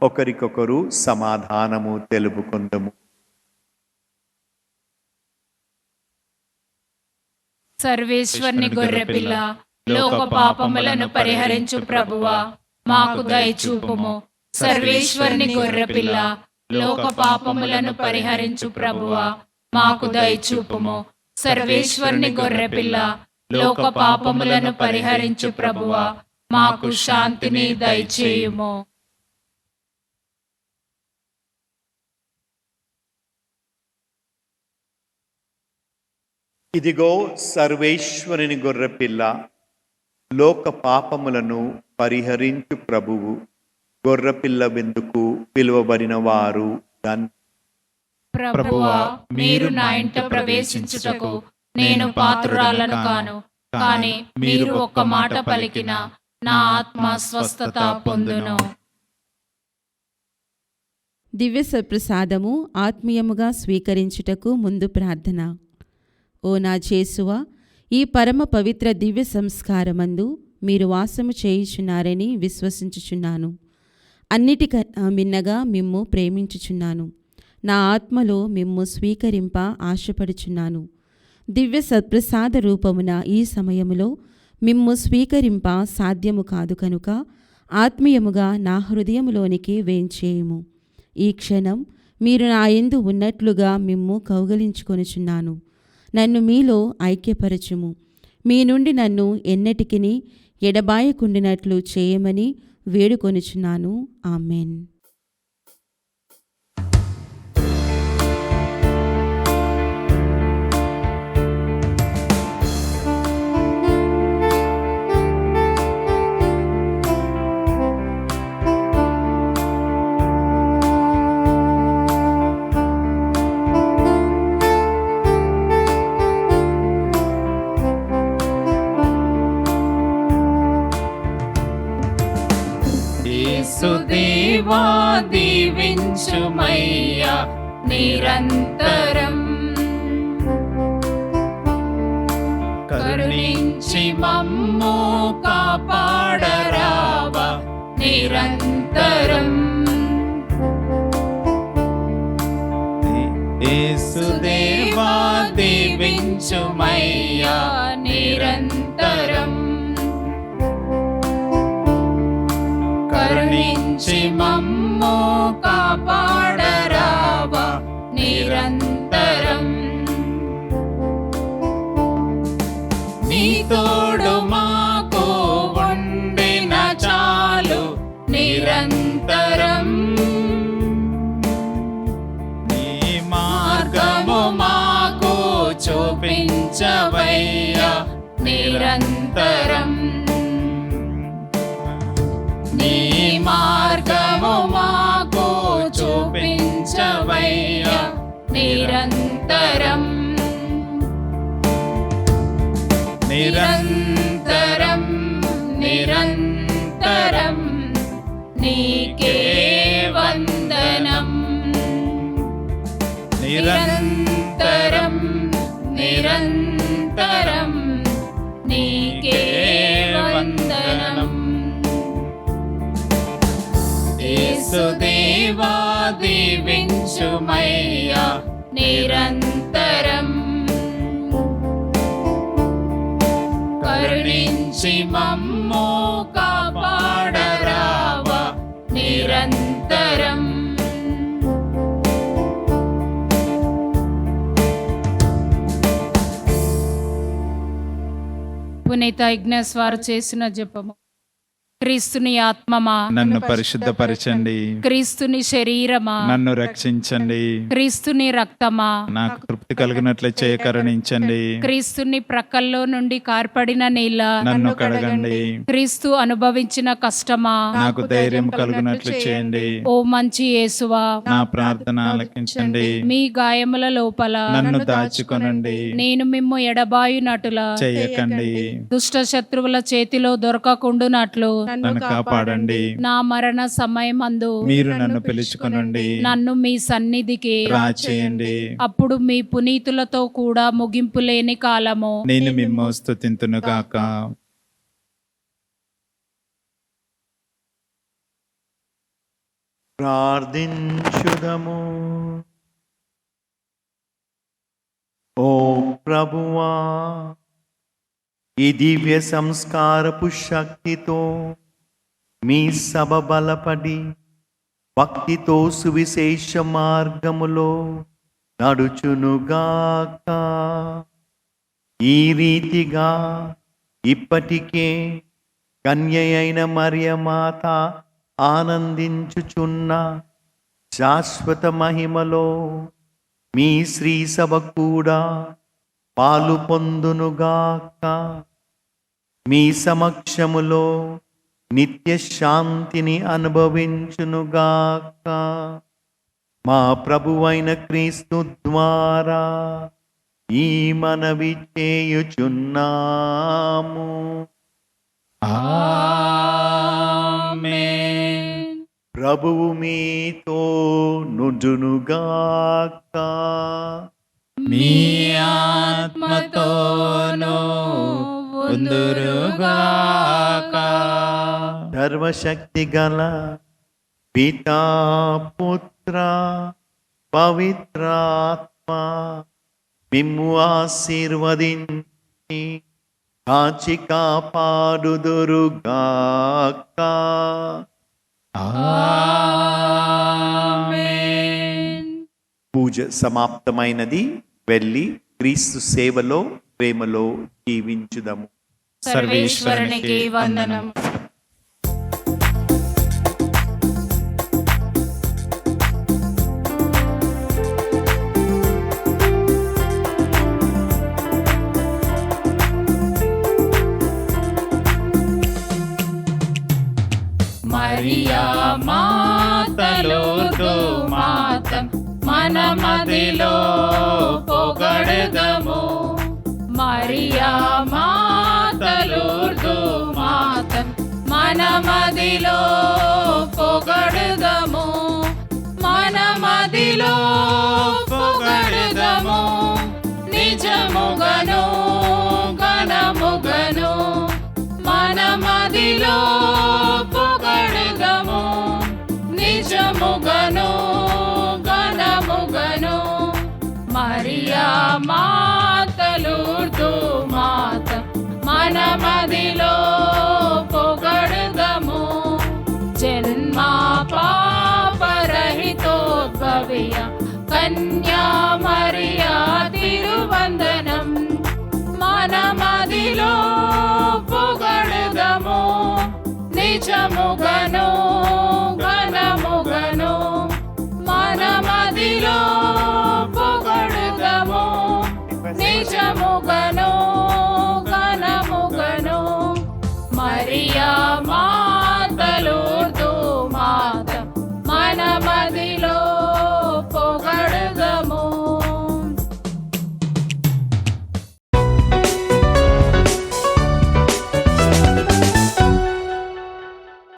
Speaker 3: ఒకరికొకరు సమాధానము తెలుపుకుందము.
Speaker 4: సర్వేశ్వరుని గొర్రెపిల్ల, లోక పాపములను పరిహరించు ప్రభువా, మాకు దయచూపుము. సర్వేశ్వరుని గొర్రెపిల్ల, లోక పాపములను పరిహరించు ప్రభువా, మాకు దయచూపుము. సర్వేశ్వరుని గొర్రెపిల్ల, లోక పాపములను పరిహరించు ప్రభువా, మాకు శాంతిని దయచేయుము.
Speaker 3: ఇదిగో సర్వేశ్వరుని గొర్రెపిల్ల, లోక పాపములను పరిహరించు ప్రభువు. గొర్రెపిల్ల విందుకు పిలువబడిన వారు
Speaker 4: ప్రభువా, మీరు నా ఇంట ప్రవేశించుటకు నేను పాత్రురాలను కాను, కానీ మీరు ఒక్క మాట పలికిన నా ఆత్మ స్వస్థత పొందును.
Speaker 1: దివ్య సప్రసాదము ఆత్మీయముగా స్వీకరించుటకు ముందు ప్రార్థన. ఓ నా యేసువా, ఈ పరమ పవిత్ర దివ్య సంస్కారమందు మీరు వాసము చేయుచున్నారని విశ్వసించుచున్నాను. అన్నిటికన్నా మిన్నగా మిమ్ము ప్రేమించుచున్నాను. నా ఆత్మలో మిమ్ము స్వీకరింప ఆశపడుచున్నాను. దివ్య సత్ప్రసాద రూపమున ఈ సమయములో మిమ్ము స్వీకరింప సాధ్యము కాదు కనుక ఆత్మీయముగా నా హృదయములోనికి వేంచేయుము. ఈ క్షణం మీరు నా యందు ఉన్నట్లుగా మిమ్ము కౌగలించుకొనుచున్నాను. నన్ను మీలో ఐక్యపరచుము. మీ నుండి నన్ను ఎన్నటికిని ఎడబాయకుండినట్లు చేయమని వేడుకొనుచున్నాను. ఆమెన్.
Speaker 4: యేసుదేవా దీవించుమయ్యా నిరంతరం, కరుణించి మమ్ము కాపాడరావా నిరంతరం. యేసుదేవా దీవించుమయ్యా నిరంతరం, కరుణించి మమ్ము కాపాడరావా నిరంతరం. నీ తోడు మాకు ఉండిన చాలు నిరంతరం, నీ మార్గము మాకు చూపించవయ్యా నిరంతరం. నీ మార్గము మాకు చూపించవయ్యా నిరంతరం. నిరంతరం నిరంతరం నీకే వందనం. నిరంతరం నిరంతరం నీకే వందనం. యేసుదేవా దీవించుమయ్యా నిరంతరం. కరుణించి మమ్ము కాపాడరావా నిరంతరం. పునీత ఇగ్నస్ వారు చేసిన జపము. క్రీస్తుని ఆత్మమా
Speaker 2: నన్ను పరిశుద్ధపరచండి.
Speaker 4: క్రీస్తుని శరీరమా
Speaker 2: నన్ను రక్షించండి.
Speaker 4: క్రీస్తుని రక్తమా
Speaker 2: నాకు తృప్తి కలిగినట్లు చేయ కరుణించండి.
Speaker 4: క్రీస్తుని ప్రక్కల్లో నుండి కార్పడిన నీళ్ళ
Speaker 2: నన్ను కడగండి.
Speaker 4: క్రీస్తు అనుభవించిన కష్టమా
Speaker 2: నాకు ధైర్యం కలిగినట్లు చేయండి.
Speaker 4: ఓ మంచి యేసువా
Speaker 2: నా ప్రార్థన ఆలకించండి.
Speaker 4: మీ గాయముల లోపల
Speaker 2: నన్ను దాచుకొనండి.
Speaker 4: నేను మిమ్ము ఎడబాయునటులా
Speaker 2: చేయకండి.
Speaker 4: దుష్ట శత్రువుల చేతిలో దొరకకుండునట్లు
Speaker 2: నన్ను కాపాడండి.
Speaker 4: నా మరణ సమయమందు
Speaker 2: మీరు నన్ను పిలుచుకొనండి.
Speaker 4: నన్ను మీ సన్నిధికి
Speaker 2: రాచేయండి.
Speaker 4: అప్పుడు మీ పునీతులతో కూడా ముగింపు లేని కాలము
Speaker 2: నేను మిమ్ము స్తుతింతును గాక.
Speaker 3: ప్రార్థించుదము. ఓ ప్రభువా, ఈ దివ్య సంస్కారపు శక్తితో మీ సభ బలపడి భక్తితో సువిశేష మార్గములో నడుచునుగాక. ఈ రీతిగా ఇప్పటికే కన్య అయిన మరియమాత ఆనందించుచున్న శాశ్వత మహిమలో మీ శ్రీ సభ కూడా పాలు పొందునుగాక. మీ సమక్షములో నిత్య శాంతిని అనుభవించునుగాక. మా ప్రభువైన క్రీస్తు ద్వారా ఈ మనవి చేయుచున్నాము.
Speaker 2: ఆమేన్.
Speaker 3: ప్రభువు మీతో నుండునుగాక.
Speaker 2: మీ ఆత్మతోనూ ఉందురుగాక.
Speaker 3: సర్వశక్తి గల పితా పుత్ర పవిత్రాత్మ మిమ్ము ఆశీర్వదించి కాచి కాపాడుదురుగాక.
Speaker 2: ఆమేన్.
Speaker 3: పూజ సమాప్తమైనది. వెళ్ళి క్రీస్తు సేవలో ప్రేమలో జీవించుదము.
Speaker 4: సర్వేశ్వరునికి వందనం. మరియా మాతలోర్దు మాతం మన మదిలో పొగడదము. మరియా మాతలోర్దు మాతం మన మదిలో పొగడదము. మన మదిలో పొగడదము. నిజముగను ఘనముగను మన మదిలో పొగడదము. నిజముగను ఘనముగను మరియా మాతలోర్దు మాత మన మదిలో పొగడదము. జన్మా పాపరహితోద్భవియ కన్యా మరియా తిరువందనం మన మదిలో పొగడదము. నిజముగను